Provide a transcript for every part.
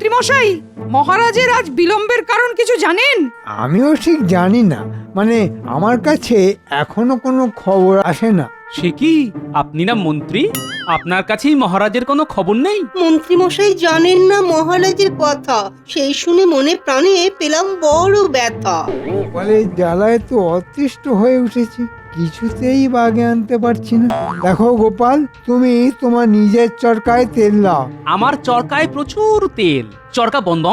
মন্ত্রী মশাই, মহারাজের আজ বিলম্বের কারণ কিছু জানেন? আমিও ঠিক জানি না, মানে আমার কাছে এখনো কোনো খবর আসে না। সে কি, আপনি না মন্ত্রী? আপনার কাছেই মহারাজের কোনো খবর নেই? মন্ত্রী মশাই জানেন না মহারাজের কথা, সেই শুনে মনে প্রাণে পেলাম বড় ব্যথা। গোপালের জ্বালায় তো অতিষ্ঠ হয়ে উঠেছি, কিছুতেই বাগে আনতে পারছি না। দেখো গোপাল, তুমি তোমার নিজের চরকায় তেল দাও। আমার চরকায় প্রচুর তেল, চরকা বন্ধ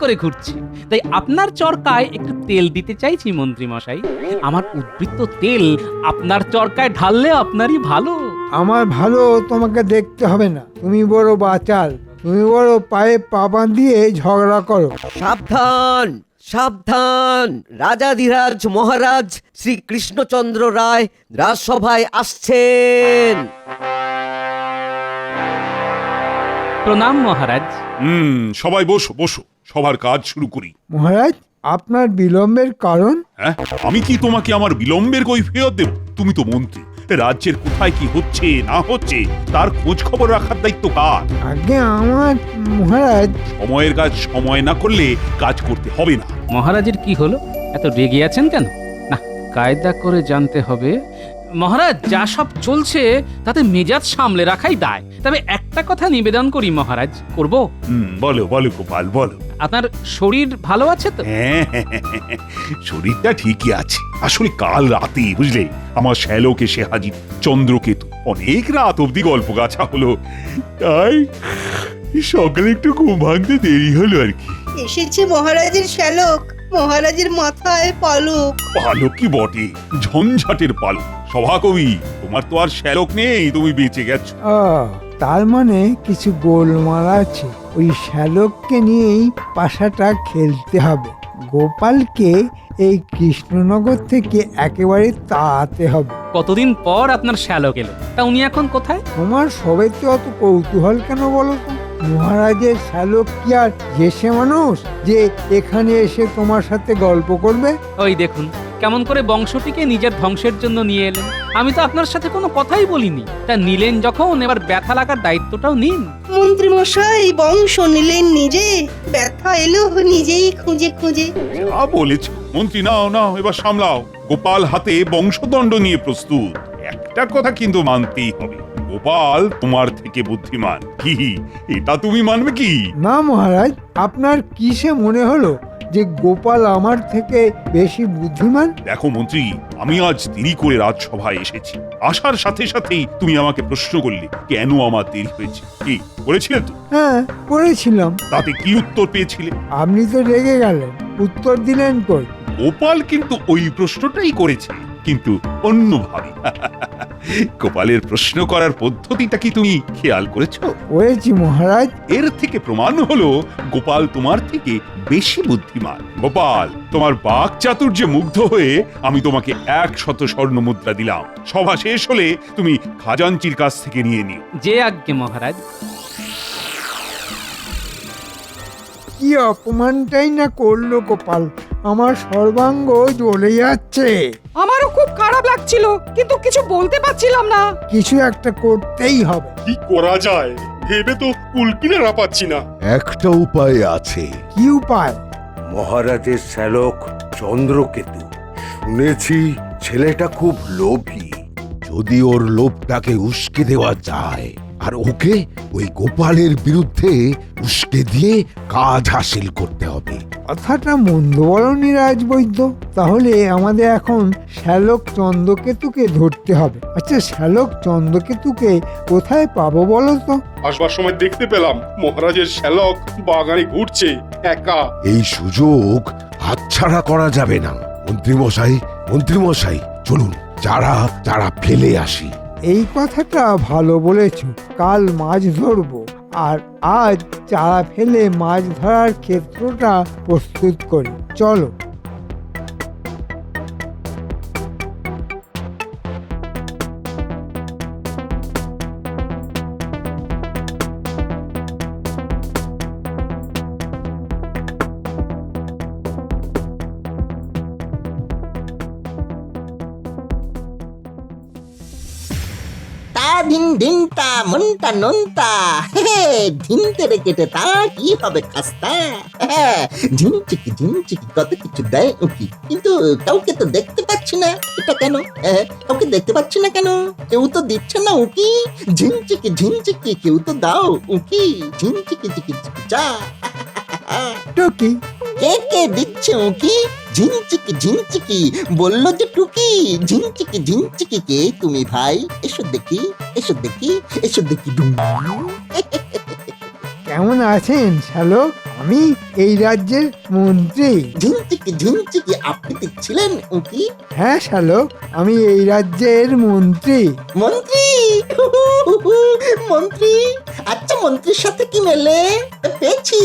করে ঘুরছে, তাই আপনার চরকায় একটু তেল দিতে চাইছি মন্ত্রী মশাই। আমার উদ্বৃত্ত তেল আপনার চরকায় ঢাললে আপনারই ভালো। আমার ভালো তোমাকে দেখতে হবে না, তুমি বড় বাচাল, তুমি বড় পায়ে পা বাঁধিয়ে ঝগড়া করো। সাবধান সাবধান, রাজাধিরাজ মহারাজ শ্রী কৃষ্ণচন্দ্র রায় রাজসভায় আসছেন। প্রণাম মহারাজ। সবাই বসো বসো, সবার কাজ শুরু করি। মহারাজ, আপনার বিলম্বের কারণ? হ্যাঁ, আমি কি তোমাকে আমার বিলম্বের কৈফিয়ত দেব? তুমি তো মন্ত্রী, রাজ্যের কোথায় কি হচ্ছে না হচ্ছে তার খোঁজ খবর রাখার দায়িত্ব কার? আগে আমার মহারাজ। সময়ের কাজ সময় না করলে কাজ করতে হবে না। মহারাজের কি হলো, এত রেগে আছেন কেন? না, কায়দা করে জানতে হবে। মহারাজ, যা সব চলছে তাতে মেজাজ সামলে রাখাই দায়। তবে একটা কথা নিবেদন করি মহারাজ, করব? বলো বলো গোপাল বলো। আপনার শরীর ভালো আছে তো? হ্যাঁ, শরীরটা ঠিকই আছে। আসলে কাল রাতে বুঝলে আমার শ্যালক এসে হাজির, চন্দ্রকেতু। অনেক রাত অব্দি গল্প গাছা হলো, তাই সকালে একটু ঘুম ভাঙতে দেরি হলো আর কি। এসেছে মহারাজের শ্যালক, মহারাজের মাথায় পালক। পালক কি বটে, ঝঞ্ঝাটের পালক। সভাকবি, তোমার তো আর শ্যালক নেই, তুমি বেঁচে গেছো। তার মানে কিছু গোলমাল আছে। ওই শ্যালককে নিয়েই পাশাটা খেলতে হবে। গোপালকে এই কৃষ্ণনগর থেকে একেবারে তাড়াতে হবে। কতদিন পর আপনার শ্যালক এলো, তা উনি এখন কোথায়? তোমার সবাইতে অত কৌতূহল কেন বলো তো? মহারাজের শ্যালক কি আর যেসে মানুষ যে এখানে এসে তোমার সাথে গল্প করবে? ওই দেখুন কেমন করে বংশটিকে নিজের ধ্বংসের জন্য নিয়ে এলেন। আমি তো আপনার সাথে কোনো কথাই বলিনি, তা নিলেন যখন, এবার ব্যথা লাগার দায়িত্বটাও নিন। মন্ত্রী মশাই বংশ নিলেন নিজে, ব্যথা এলো নিজেই খুঁজে খুঁজে। যা বলেছ মন্ত্রী, নাও নাও এবার সামলাও। গোপাল হাতে বংশদণ্ড নিয়ে প্রস্তুত। একটা কথা কিন্তু মানতেই হবে, গোপাল তোমার থেকে বুদ্ধিমান। কি এটা তুমি মানবে কি? না মহারাজ, আপনার কিসে মনে হলো যে গোপাল আমার থেকে বেশি বুদ্ধিমান? দেখো মন্ত্রী, আমি আজ দেরি করে রাজসভায় এসেছি। আসার সাথে সাথেই তুমি আমাকে প্রশ্ন করলে কেন আমার দেরি হয়েছে। কি করেছিলে তো? হ্যাঁ, করেছিলাম। তাতে কি উত্তর পেয়েছিলে? আপনি তো রেগে গেলেন, উত্তর দিলেন কই? গোপাল কিন্তু ওই প্রশ্নটাই করেছে, কিন্তু অন্যভাবে। গোপালের প্রশ্ন করার পদ্ধতিটা কি তুমি খেয়াল করেছো? করেছি মহারাজ। এর থেকে প্রমাণ হলো গোপাল তোমার থেকে বেশি বুদ্ধিমান। গোপাল, তোমার বাক চাতুর্যে মুগ্ধ হয়ে আমি তোমাকে 100 স্বর্ণ মুদ্রা দিলাম। সভা শেষ হলে তুমি খাজাঞ্চির কাছ থেকে নিয়ে নিও। যে আজ্ঞে মহারাজ। কি অপমানটাই না করলো গোপাল, আমার সর্বাঙ্গ জ্বলে যাচ্ছে। আমারও খুব খারাপ লাগছিল, কিন্তু কিছু বলতে পারছিলাম না। কিছু একটা করতেই হবে। কি করা যায় ভেবে তো কুলকিনারা পাচ্ছি না। একটা উপায় আছে। কি উপায়? মহারাজের শ্যালক চন্দ্রকেতু, শুনেছি ছেলেটা খুব লোভী। যদি ওর লোভটাকে উস্কে দেওয়া যায় আর ওকে ওই গোপালের বিরুদ্ধে উস্কে দিয়ে কাজ হাসিল করতে হবে। কথাটা মন্দ বলনি রাজবৈদ্য। তাহলে আমাদের এখন শ্যালক চন্দ্রকেতুকে ধরতে হবে। আচ্ছা, শ্যালক চন্দ্রকেতুকে কোথায় পাবো বলো তো? আসবার সময় দেখতে পেলাম মহারাজের শ্যালক বাগানে ঘুরছে একা। এই সুযোগ হাতছাড়া করা যাবে না। মন্ত্রীমশাই চলুন, যারা ফেলে আসি। এই কথাটা ভালো বলেছ। কাল মাছ ধরবো, আর আজ চারা ফেলে মাছ ধরার ক্ষেত্রটা প্রস্তুত করি। চলো। ধিন ধিনটা মনটা নন্তা ধিনতে রে কেটে তা কি হবে খাস্তা ঝিনচিকি কত কিছু দেয় উকি, কিন্তু কাউকে তো দেখতে পাচ্ছি না। এটা কেন? কাউকে দেখতে পাচ্ছি না কেন? কেউ তো দিচ্ছে না উকি। ঝিনচিকি কেউ তো দাও উকি। ঝিনচিকি চিকি চিকি চা। টুকি, কে কে দিচ্ছে উকি? ঝিনচিকি বললো যে টুকি। ঝিনচিকি কে তুমি ভাই? এসো দেখি ডুম। কেমন আছেন শ্যালক? আমি এই রাজ্যের মন্ত্রী। ঝিনচিকি আপনি দিচ্ছিলেন উকি? হ্যাঁ শ্যালক, আমি এই রাজ্যের মন্ত্রী। মন্ত্রী মন্ত্রী, আচ্ছা মন্ত্রীর সাথে কি মেলে? পেয়েছি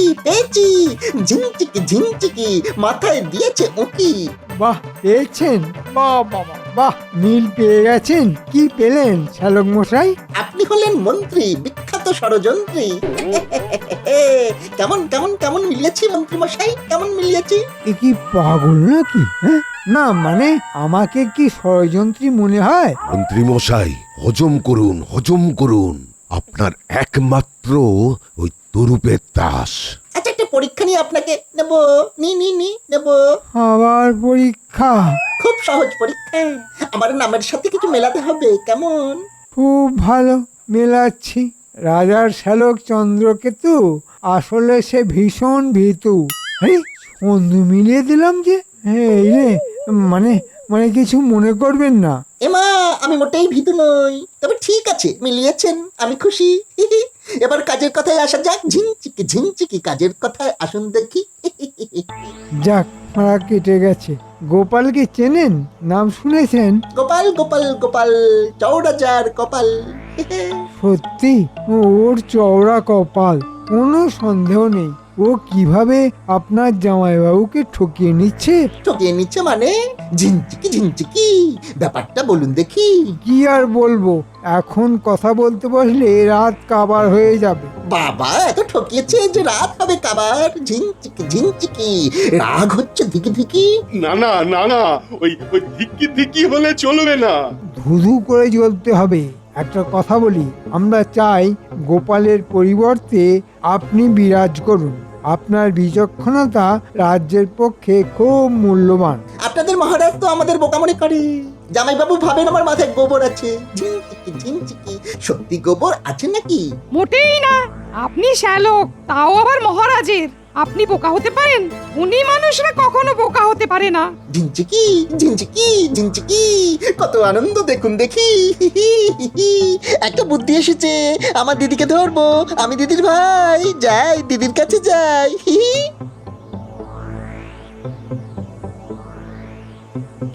ঝিনচিকি মাথায় দিয়েছে উকি। বাহ, পেয়েছেন? বাহ বাবা বাহ, মিল পেয়ে গেছেন। কি পেলেন শ্যালক মশাই? আপনি হলেন মন্ত্রী, বিখ্যাত ষড়যন্ত্রী। কেমন কেমন কেমন মিলিয়েছি মন্ত্রী মশাই, কেমন মিলিয়েছি? এ কি পাগল নাকি? হ্যাঁ, না মানে আমাকে কি ষড়যন্ত্রী মনে হয়? মন্ত্রী মশাই, হজম করুন। আপনার একমাত্র ওই তরুপের তাস। আচ্ছা একটা পরীক্ষা নিয়ে আপনাকে নেব। নেব। আবার পরীক্ষা? খুব সহজ পরীক্ষা। আমার নামের সাথে কিছু মেলাতে হবে, কেমন? খুব ভালো, মেলাচ্ছি। রাজার শ্যালক চন্দ্রকেতু আসলে সে ভীষণ ভীতু। আরে বন্ধু মিলিয়ে দিলাম যে। এই রে, মানে মানে কিছু মনে করবেন না। এমা, আমি মোটেই ভীতু নই, তবে ঠিক আছে মিলিয়েছেন, আমি খুশি। এবার কাজের কথায় আসা যাক। ঝিনচিকি কাজের কথায় আসুন দেখি। যাক, মারা কেটে গেছে। গোপালকে চেনেন? নাম শুনেছেন? গোপাল চৌরাজার কপাল। সত্যি ওর চওড়া কপাল, কোনো সন্দেহ নেই। ও কিভাবে আপনার জামাইবাবুকে ঠকিয়ে নিচ্ছে মানে? ঝিনচিকি ব্যাপারটা বলুন দেখি। কি আর বলবো, এখন কথা বলতে বসলে রাত কাবার হয়ে যাবে। বাবা, এত ঠকিয়েছে যে রাত হবে কাবার। ঝিনচিকি রাগ হচ্ছে ধিকি। না ওই ধিকি হলে চলবে না। ধুধু করে জ্বলতে হবে। একটা কথা বলি, আমরা চাই গোপালের পরিবর্তে আপনি বিরাজ করুন। আপনার বিচক্ষণতা রাজ্যের পক্ষে খুব মূল্যবান। আপনাদের মহারাজ তো আমাদের বোকামনি করে। জামাইবাবু ভাবেন আমার মাথায় গোবর আছে। ঝিনচিকি সত্যি গোবর আছে নাকি? মোটেই না। আপনি শ্যালক, তাও আবার মহারাজের। আপনি বোকা হতে পারেন? উনি মানুষরা কখনো বোকা হতে পারে না। ঝিনচিকি কত আনন্দ দেখুন দেখি। একটা বুদ্ধি এসেছে, আমার দিদিকে ধরবো। আমি দিদির ভাই, যাই দিদির কাছে যাই।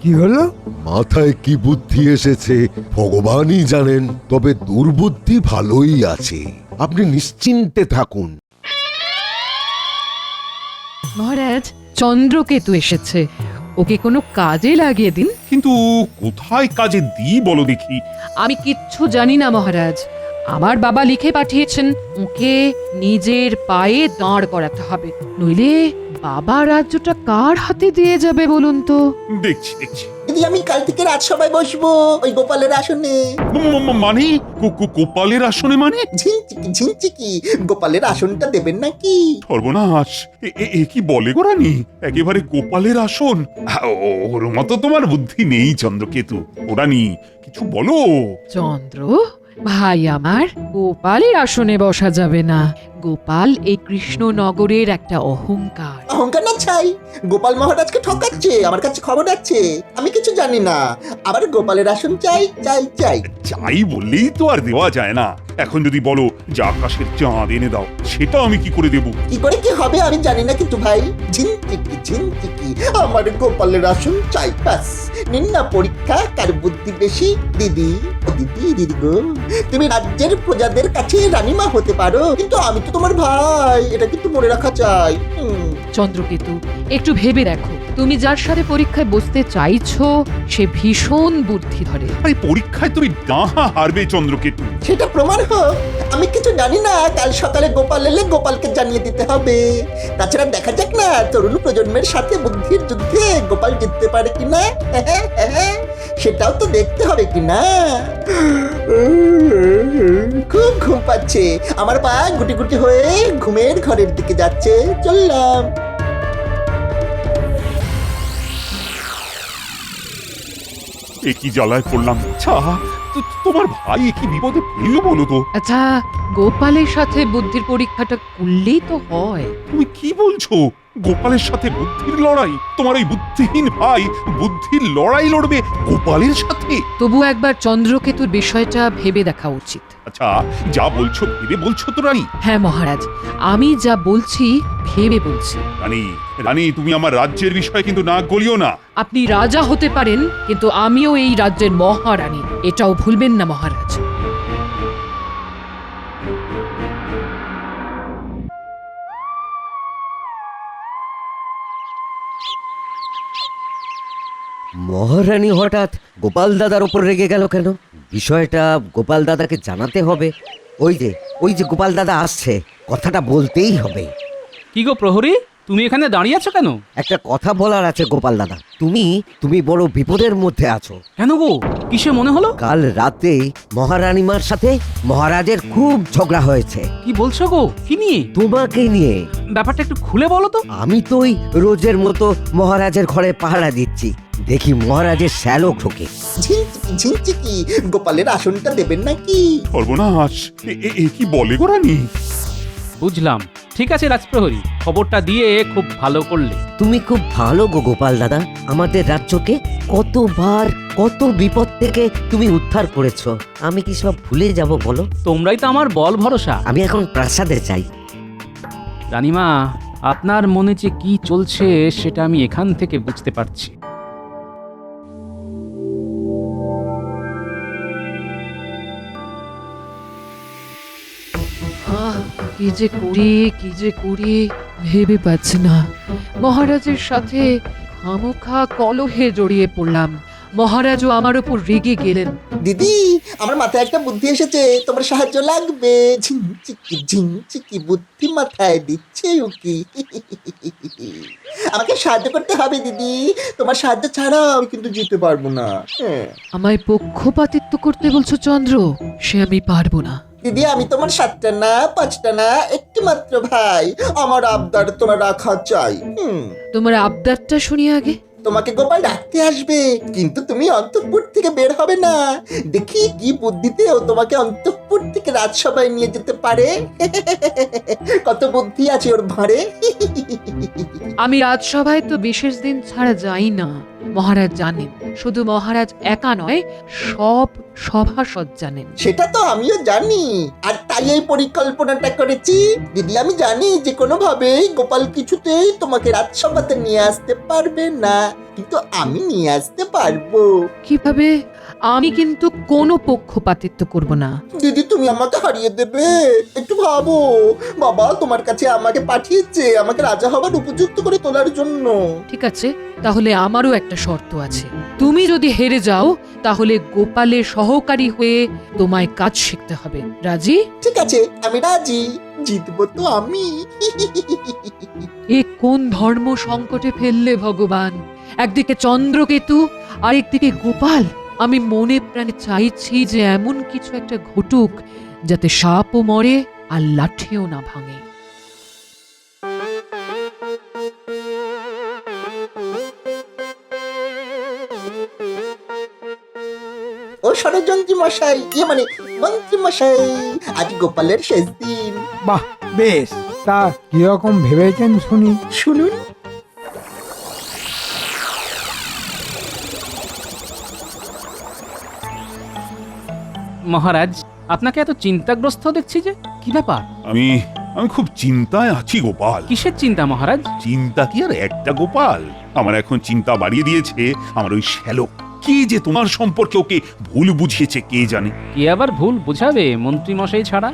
কি হলো? মাথায় কি বুদ্ধি এসেছে ভগবানই জানেন, তবে দুর্বুদ্ধি ভালোই আছে। আপনি নিশ্চিন্তে থাকুন। মহারাজ, চন্দ্রকেতু এসেছে, ওকে কোনো কাজে লাগিয়ে দিন। কিন্তু কোথায় কাজে দিই বলো দেখি? আমি কিচ্ছু জানি না মহারাজ। আমার বাবা লিখে পাঠিয়েছেন ওকে নিজের পায়ে দাঁড় করাতে হবে, নইলে বাবা রাজ্যটা কার হাতে দিয়ে যাবে বলুন তো? দেখছি দিদি, আমি কাল থেকে রাজসভায় বসবো ওই গোপালের আসনে। মানে গোপালের আসনে মানে? ঝিনচিকি গোপালের আসনটা দেবেন নাকি? সর্বনাশ, এ কি বলে গো রানী? একেবারে গোপালের আসন? ওর মতো তোমার বুদ্ধি নেই চন্দ্রকেতু। ও রানী, কিছু বলো। চন্দ্র ভাই আমার, গোপালের আসনে বসা যাবে না। গোপাল এই কৃষ্ণনগরের একটা অহংকার। অহংকার না ছাই, গোপাল মহারাজকে ঠকাচ্ছে। আমার কাছে খবর আছে, আমি কিছু জানি না। আবার গোপালের আসন চাই। চাই বললেই তো আর দেওয়া যায় না। এখন যদি বলো যে আকাশের চাঁদ এনে দাও, সেটা আমি কি করে দেবো? কি করে কি হবে আমি জানি না, কিন্তু ভাই ঝিনচিকি আমার গোপালের আসন চাই। ব্যাস, নিন না পরীক্ষা, কার বুদ্ধি বেশি। দিদি গো, তুমি রাজ্যের প্রজাদের কাছে রানীমা হতে পারো, কিন্তু আমি তো তোমার ভাই, এটা কিন্তু মনে রাখা চাই। চন্দ্রকেতু, একটু ভেবে দেখো, তুমি যার সাথে পরীক্ষায় বসতে চাইছো সে ভীষণ বুদ্ধিধরে। আরে পরীক্ষায় তুমি ডাহা হারবে চন্দ্রকেতু। সেটা প্রমাণ হোক। আমি কিছু জানি না, কাল সকালে গোপাল এলে গোপালকে জানিয়ে দিতে হবে। তাছাড়া দেখা যাক না, তরুণ প্রজন্মের সাথে বুদ্ধির যুদ্ধে গোপাল জিততে পারে কিনা। সেটাও তো দেখতে হবে কি না। খুব ঘুম পাচ্ছে, আমার পা গুটি গুটি হয়ে ঘুমের ঘরের দিকে যাচ্ছে, চললাম। এ কি জ্বালায় পড়লাম। আচ্ছা, তোমার ভাই এ কি বিপদে ফেললো বলো তো? আচ্ছা, গোপালের সাথে বুদ্ধির পরীক্ষাটা করলেই তো হয়। তুমি কি বলছো? গোপালের সাথে বুদ্ধির লড়াই? তোমার ওই বুদ্ধিহীন ভাই বুদ্ধির লড়াই লড়বে গোপালের সাথে? তবু একবার চন্দ্রকেতুর বিষয়টা ভেবে দেখা উচিত। আচ্ছা, যা বলছো ভেবে বলছো তো রানী? হ্যাঁ মহারাজ, আমি যা বলছি ভেবে বলছি। রানী, রানী, তুমি আমার রাজ্যের বিষয়ে কিন্তু নাক গলিও না। আপনি রাজা হতে পারেন, কিন্তু আমিও এই রাজ্যের মহারানী, এটাও ভুলবেন না মহারাজ। মহারানী হঠাৎ গোপাল দাদার ওপর রেগে গেল কেন? বিষয়টা গোপাল দাদাকে জানাতে হবে। ওই যে গোপাল দাদা আসছে, কথাটা বলতেই হবে। কি গো প্রহরী, তুমি এখানে দাঁড়িয়ে আছো কেন? একটা কথা বলার আছে গোপাল দাদা। তুমি বড় বিপদের মধ্যে আছো। কেন গো, কিসে মনে হলো? কাল রাতে মহারানীমার সাথে মহারাজের খুব ঝগড়া হয়েছে। কি বলছো গো, কি নিয়ে? তোমাকে নিয়ে। ব্যাপারটা একটু খুলে বলো তো। আমি তো ওই রোজের মতো মহারাজের ঘরে পাহারা দিচ্ছি, দেখি মহারাজের শ্যালক ঢোকে। ঝিনচিকি ঝিনচিকি, গোপালের আসনটা দেবেন নাকি? সর্বনাশ, এ কি বলে গো রানী? বুঝলাম, ঠিক আছে রাজপ্রহরী, খবরটা দিয়ে খুব ভালো করলে। তুমি খুব ভালো গো গোপাল দাদা, আমাদের রাজ্যকে কতবার কত বিপদ থেকে তুমি উদ্ধার করেছো। আমি কি সব ভুলে যাব বলো? তোমরাই তো আমার বল ভরসা। আমি এখন প্রাসাদে চাই। রানীমা, আপনার মনে যে কি চলছে সেটা আমি এখান থেকে বুঝতে পারছি। কি যে করি ভেবে পাচ্ছি না। মহারাজের সাথে খামোখা কলহে জড়িয়ে পড়লাম, মহারাজও আমার উপর রেগে গেলেন। দিদি, আমার মাথায় একটা বুদ্ধি এসেছে, তোমার সাহায্য লাগবে। ঝিনচিকি ঝিনচিকি, বুদ্ধি মাথায় দিচ্ছে উকি। আমাকে সাহায্য করতে হবে দিদি, তোমার সাহায্য ছাড়া আমি কিন্তু যেতে পারবো না। আমায় পক্ষপাতিত্ব করতে বলছো চন্দ্র? সে আমি পারবো না। দিদি, আমি তোমার 7টা না 5টা না, একটি মাত্র ভাই। আমার আবদার তোমার রাখা চাই। তোমার আবদারটা শুনি আগে। তোমাকে গোপাল ডাকতে আসবে, কিন্তু তুমি অন্তঃপুর থেকে বের হবে না। দেখি কি বুদ্ধিতে ও তোমাকে অন্তঃপুর থেকে রাজসভায় নিয়ে যেতে পারে। কত বুদ্ধি আছে ওর ভাঁড়ে। আমি রাজসভায় তো বিশেষ দিন ছাড়া যাই না, মহারাজ জানেন। শুধু মহারাজ একা নয়, সব সভাসদ জানেন। সেটা তো আমিও জানি, আর তাই এই পরিকল্পনাটা করেছি। দিদি, আমি জানি যে কোনো ভাবেই গোপাল কিছুতেই তোমাকে রাজসভাতে নিয়ে আসতে পারবে না, কিন্তু আমি নিয়ে আসতে পারবো। কিভাবে? আমি কিন্তু কোনো পক্ষপাতিত্ব করব না। দিদি, তুমি আমাকে হারিয়ে দেবে? একটু ভাবো, বাবা তোমার কাছে আমাকে পাঠিয়েছে আমাকে রাজা হবার উপযুক্ত করে তোলার জন্য। ঠিক আছে, তাহলে আমারও একটা শর্ত আছে। তুমি যদি হেরে যাও, তাহলে গোপালের সহকারী হয়ে তোমায় কাজ শিখতে হবে। রাজি? ঠিক আছে, আমি রাজি, জিতবো তো আমি। এ কোন ধর্ম সংকটে ফেললে ভগবান! একদিকে চন্দ্রকেতু, আরেকদিকে গোপাল। আমি মনে প্রাণে চাইছি যে এমন কিছু একটা ঘটুক যাতে সাপও মরে আর লাঠিও না ভাঙে। ও ষড়যন্ত্রী মশাই, মানে মন্ত্রী মশাই, আজ গোপালের শেষ দিন। বাহ, বেশ। তা কিরকম ভেবেছেন শুনি? শুনুন। মহারাজ, আপনাকে এত চিন্তাগ্রস্ত দেখছি যে, কি ব্যাপার? আমি খুব চিন্তায় আছি গোপাল। কিসের চিন্তা মহারাজ? চিন্তা কি আর একটা গোপাল, আমার এখন চিন্তা বাড়িয়ে দিয়েছে আমার ওই শ্যালক। কি যে তোমার সম্পর্কে ওকে ভুল বুঝিয়েছে কে জানে। কে আবার ভুল বুঝাবে মন্ত্রী মশাই ছাড়া?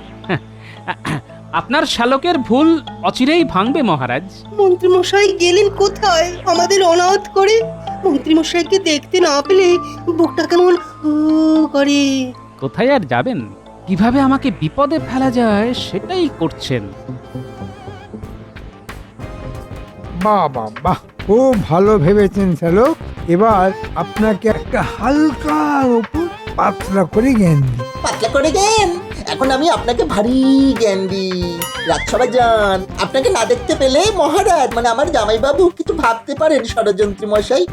আপনার শ্যালকের ভুল অচিরেই ভাঙবে মহারাজ। মন্ত্রী মশাই গেলেন কোথায় আমাদের অনাথ করে? মন্ত্রী মশাইকে দেখতে না পেলে বুকটা কেমন করে। কোথায় আর যাবেন? কিভাবে আমাকে বিপদে ফেলা যায় সেটাই করছেন। বাহ বাহ বাহ, খুব ভালো ভেবেছেন শ্যালক। এবার আপনাকে একটা হালকার ওপর পাতলা করে জ্ঞান দিই। পাতলা করে জ্ঞান? এখন আমি আপনাকে ভারী জ্ঞান দিই। রাজসভা যান, আপনাকে না দেখতে পেলে মহারাজ মানে আমার জামাইবাবু কিছু ভাবতে পারেন ষড়যন্ত্রী মশাই।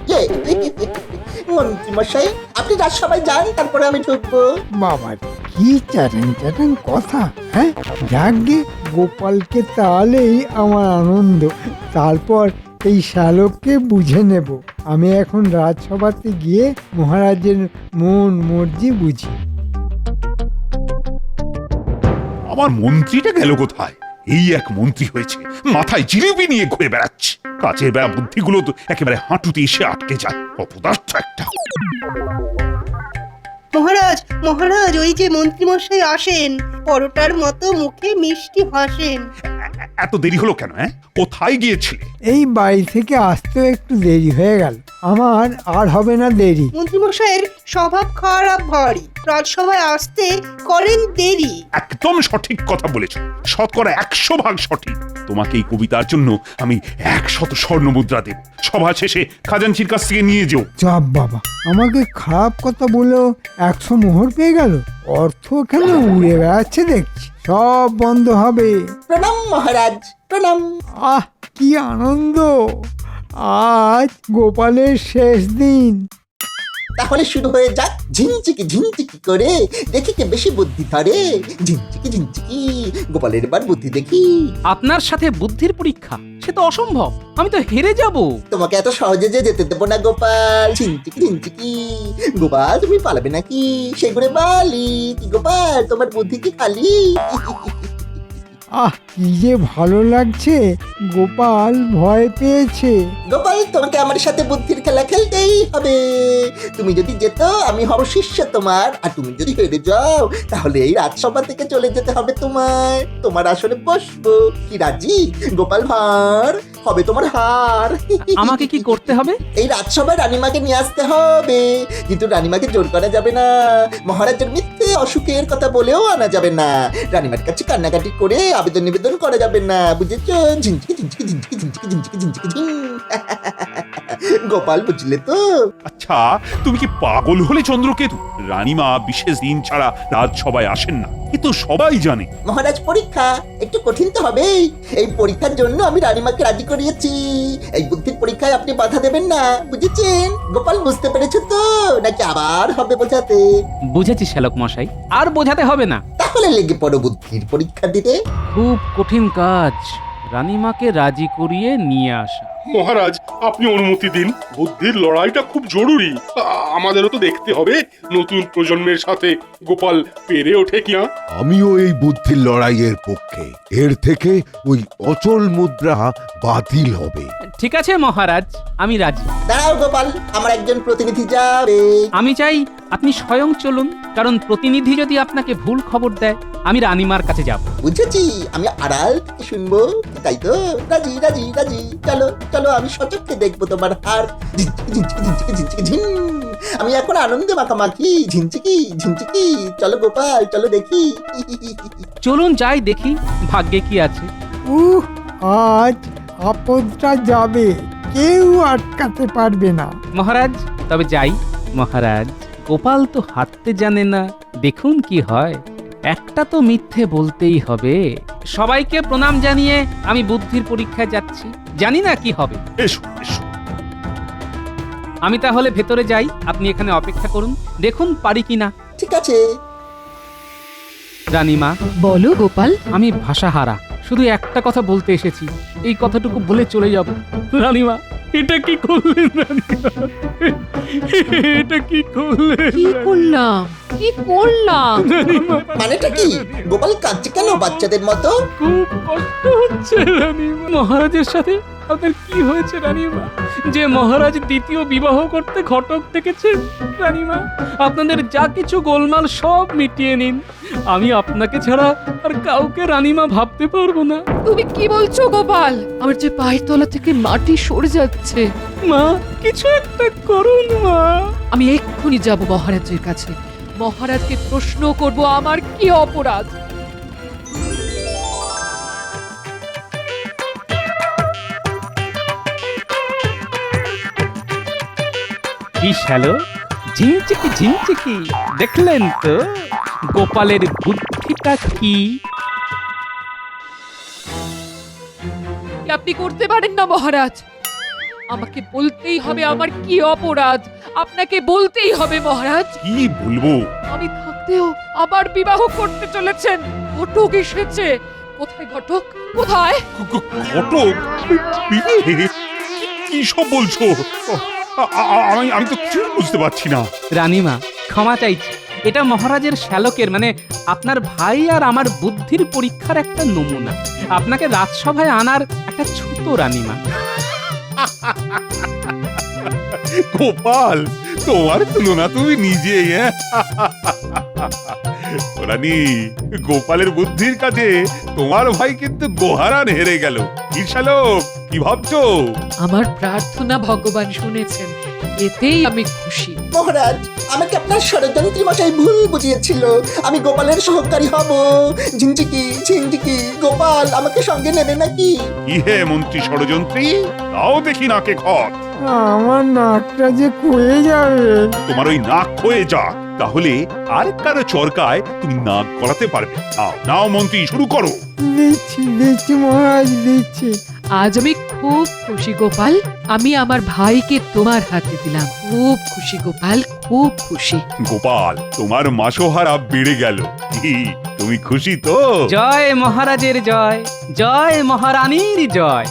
মন্ত্রী মশাই, আপনি রাজসভায় যান, তারপরে আমি ঢুকবো। বাবা কি চ্যাটাং চ্যাটাং কথা, হ্যাঁ? যাকগে, গোপালকে তাহলেই আমার আনন্দ। তারপর এই শ্যালককে বুঝে নেব। আমি এখন রাজসভাতে গিয়ে মহারাজের মন মর্জি বুঝি। আমার মন্ত্রীটা গেল কোথায়? এই এক মন্ত্রী হয়েছে, মাথায় জিলিপি নিয়ে ঘুরে বেড়াচ্ছে। কাজের বেড়া বুদ্ধিগুলো তো একেবারে হাঁটুতে এসে আটকে যায়। অপদার্থ একটা। মহারাজ মহারাজ, ওই যে মন্ত্রী মশাই আসেন, পরোটার মতো মুখে মিষ্টি হাসেন। এত দেরি হলো কেন? কোথায় গিয়েছিলে? এই বাড়ি থেকে আসতেও একটু দেরি হয়ে গেল। আমার আর হবে না দেরি। মন্ত্রী মশাইয়ের স্বভাব খারাপ ভারী, রাজসভায় আসতে করেন দেরি। একদম সঠিক কথা বলেছ, 100% সঠিক। তোমাকে এই কবিতার জন্য আমি 100 স্বর্ণ মুদ্রা দেব। সভা শেষে খাজাঞ্চির কাছ থেকে নিয়ে যেও। চাপ বাবা, আমাকে খারাপ কথা বলেও 100 মোহর পেয়ে গেল। অর্থ কেন উড়ে বেড়াচ্ছে দেখছি। সব বন্ধ হবে। প্রণাম মহারাজ, প্রণাম। আহ কি আনন্দ! আজ গোপালের শেষ দিন। তাহলে শুরু হয়ে যাক ঝিনচিকি ঝিনচিকি করে, দেখি কে বেশি বুদ্ধি ধরে। ঝিনচিকি ঝিনচিকি, গোপালের এবার বুদ্ধি দেখি। আপনার সাথে বুদ্ধির পরীক্ষা, সে তো অসম্ভব। আমি তো হেরে যাব। তোমাকে এত সহজে যে যেতে দেবো না গোপাল। ঝিনচিকি ঝিনচিকি, গোপাল তুমি পালাবে নাকি? সেগুড়ে বালি কি গোপাল, তোমার বুদ্ধি কি খালি? আহ কি যে ভালো লাগছে, গোপাল ভয় পেয়েছে। গোপাল, তোমাকে আমার সাথে বুদ্ধির খেলা খেলতেই হবে। তুমি যদি যেত আমি হব শিষ্য তোমার, আর তুমি যদি হেরে যাও তাহলে এই রাজসভা থেকে চলে যেতে হবে তোমার। তোমার আসলে বসবো কি রাজি? গোপাল ভাঁড় হবে তোমার হার। আমাকে কি করতে হবে? এই রাজসভায় রানীমাকে নিয়ে আসতে হবে, কিন্তু রানীমাকে জোর করা যাবে না। মহারাজের মিথ্যে অসুখের কথা বলেও আনা যাবে না। রানীমার কাছে কান্নাকাটি করে আবেদন নিবেদন করা যাবে না, বুঝেছো? ঝিনঝিকি ঝিনঝিকি ঝিনঝিকি ঝিনঝিকি ঝিনঝিকি ঝিনঝিকি ঝিন। গোপাল বুঝলে তো? আচ্ছা, তুমি কি পাগল হলে চন্দ্রকেতু? রানীমা বিশেষ দিন ছাড়া রাজসভায় আসেন না, এ তো সবাই জানে। মহারাজ, পরীক্ষা একটু কঠিন তো হবেই। এই পরীক্ষার জন্য আমি রানীমাকে রাজি করিয়েছি। এই বুদ্ধির পরীক্ষায় আপনি বাধা দেবেন না, বুঝেছেন? গোপাল বুঝতে পেরেছো তো, নাকি আবার হবে বোঝাতে? বুঝেছি শ্যালক মশাই, আর বোঝাতে হবে না। তাহলে লেগে পড়ো বুদ্ধির পরীক্ষা দিতে। খুব কঠিন কাজ রানীমাকে রাজি করিয়ে নিয়ে আসা। মহারাজ, আপনি অনুমতি দিন। বুদ্ধির লড়াইটা খুব জরুরি। আমাদেরও তো দেখতে হবে নতুন প্রজন্মের সাথে গোপাল পেরে ওঠে কিনা। আমিও এই বুদ্ধির লড়াইয়ের পক্ষে। এর থেকে ওই অচল মুদ্রা বাতিল হবে। ঠিক আছে মহারাজ, আমি রাজি। দাঁড়াও গোপাল, আমার একজন প্রতিনিধি যাবে। আমি চাই আপনি স্বয়ং চলুন, কারণ প্রতিনিধি যদি আপনাকে ভুল খবর দেয় আমি রানীমার কাছে যাব। বুঝেছি, আমি আড়াল থেকে শুনবো, তাই তো? রাজি রাজি রাজি, চলো চলো, আমি সচক্ষে দেখবো তোমার হার। ঝিনচিকি ঝিনচিকি ঝিনচিকি ঝিনচিকি ঝিন। আমি এখন আনন্দে মাখামাখি। ঝিনচিকি ঝিনচিকি, চলো গোপাল, চলো দেখি। চলুন যাই দেখি ভাগ্যে কি আছে। আজ আপদটা যাবে, কেউ আটকাতে পারবে না। মহারাজ, তবে যাই। মহারাজ, গোপাল তো হাঁটতে জানে না, দেখুন কি হয়। একটা তো মিথ্যে বলতেই হবে। সবাইকে প্রণাম জানিয়ে আমি বুদ্ধির পরীক্ষায় যাচ্ছি, জানি না কি হবে। এসো এসো। আমি তাহলে ভেতরে যাই, আপনি এখানে অপেক্ষা করুন, দেখুন পারি কিনা। ঠিক আছে। রানীমা, বলো গোপাল। আমি ভাষাহারা, শুধু একটা কথা বলতে এসেছি, এই কথাটুকু বলে চলে যাব। রানীমা, এটা কি করলেন রানীমা? এটা কি করলেন? কি করলাম, কি করলাম? রানীমা, মানেটা কি? গোপাল কাঁদছে কেন বাচ্চাদের মতো? খুব কষ্ট হচ্ছে রানীমা। মহারাজের সাথে আপনার কি হয়েছে রানীমা, যে মহারাজ দ্বিতীয় বিবাহ করতে ঘটক দেখেছেন? রানীমা, আপনাদের যা কিছু গোলমাল সব মিটিয়ে নিন, আমি আপনাকে ছাড়া আর কাউকে রানীমা ভাবতে পারবো না। তুমি কি বলছো গোপাল? আমার যে পায়ের তলা থেকে মাটি সরে যাচ্ছে। মা, কিছু একটা করুন মা। আমি এক্ষুনি যাব মহারাজের কাছে, মহারাজকে প্রশ্ন করব আমার কি অপরাধ। কি শ্যালো ঝিমচিকি ঝিমচিকি, দেখলেন তো গোপালের বুদ্ধিটা কি? আপনি করতে পারেন না মহারাজ। আমাকে বলতেই হবে আমার কি অপরাধ, আপনাকে বলতেই হবে মহারাজ। কি বলবো? আমি থাকতেও আবার বিবাহ করতে চলেছেন। ঘটক এসেছে। কোথায় ঘটক, কোথায়? ঘটক বিয়ে? কি সব বলছো? আমি তো কিছু বুঝতে পারছি না। রানীমা ক্ষমা চাইছি, এটা মহারাজের শ্যালকের মানে আপনার ভাই আর আমার বুদ্ধির পরীক্ষার একটা নমুনা। আপনাকে রাজসভায় আনার একটা ছুতো রানীমা। গোপাল, তোমার তুলনা তুমি নিজেই। রানী, গোপালের বুদ্ধির কাছে তোমার ভাই কিন্তু গোহারান হেরে গেল। কি শ্যালক, কি ভাবছো? আমার প্রার্থনা ভগবান শুনেছেন, এতেই আমি খুশি। মহারাজ, আমাকে আপনার ষড়যন্ত্রী মশাই ভুল বুঝিয়েছিল। আমি গোপালের সহকারী হব। ঝিনঝিকি ঝিনঝিকি, গোপাল আমাকে সঙ্গে নেবে নাকি? কি হে মন্ত্রী ষড়যন্ত্রী, তাও দেখি নাকে খত। আমার নাকটা যে ক্ষয়ে যাবে। তোমার ওই নাক ক্ষয়ে যা, তাহলে আর কারো চরকায় তুমি নাক গলাতে পারবে। নাও নাও মন্ত্রী, শুরু করো। দিচ্ছি মহারাজ, দিচ্ছি। আজ আমি খুব খুশি গোপাল, আমি আমার ভাইকে তোমার হাতে দিলাম। খুব খুশি গোপাল, খুব খুশি। গোপাল, তোমার মাসোহারা বেড়ে গেল। কি, তুমি খুশি তো? জয় মহারাজের জয়, জয় মহারানীর জয়।